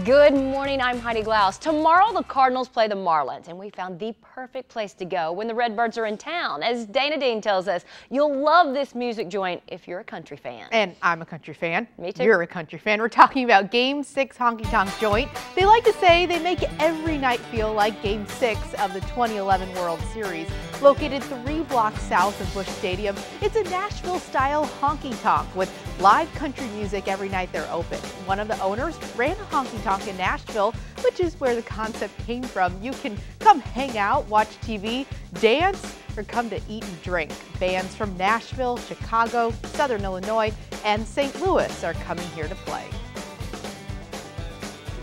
Good morning, I'm Heidi Glaus. Tomorrow the Cardinals play the Marlins, and we found the perfect place to go when the Redbirds are in town. As Dana Dean tells us, you'll love this music joint if you're a country fan. And I'm a country fan. Me too. You're a country fan. We're talking about Game 6 Honky Tonk Joint. They like to say they make every night feel like Game 6 of the 2011 World Series. Located 3 blocks south of Busch Stadium, it's a Nashville-style honky tonk with live country music every night they're open. One of the owners ran a honky tonk in Nashville, which is where the concept came from. You can come hang out, watch TV, dance, or come to eat and drink. Bands from Nashville, Chicago, Southern Illinois, and St. Louis are coming here to play.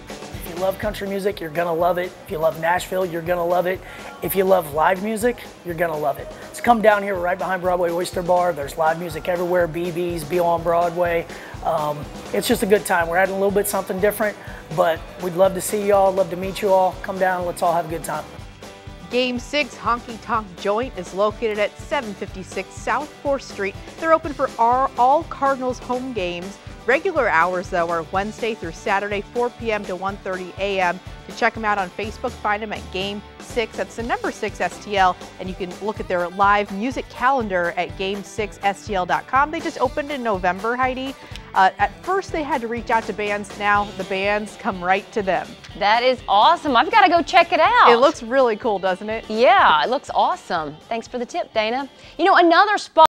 If you love country music, you're gonna love it. If you love Nashville, you're gonna love it. If you love live music, you're gonna love it. So come down here, right behind Broadway Oyster Bar. There's live music everywhere, BB's, Be on Broadway. It's just a good time. We're adding a little bit something different, but we'd love to see y'all, love to meet you all. Come down, let's all have a good time. Game 6 Honky Tonk Joint is located at 756 South 4th Street. They're open for all Cardinals home games. Regular hours, though, are Wednesday through Saturday, 4 p.m. to 1:30 a.m. To check them out on Facebook, find them at Game 6. That's the number 6 STL, and you can look at their live music calendar at game6stl.com. They just opened in November, Heidi. At first, they had to reach out to bands. Now the bands come right to them. That is awesome. I've got to go check it out. It looks really cool, doesn't it? Yeah, it looks awesome. Thanks for the tip, Dana. You know, another spot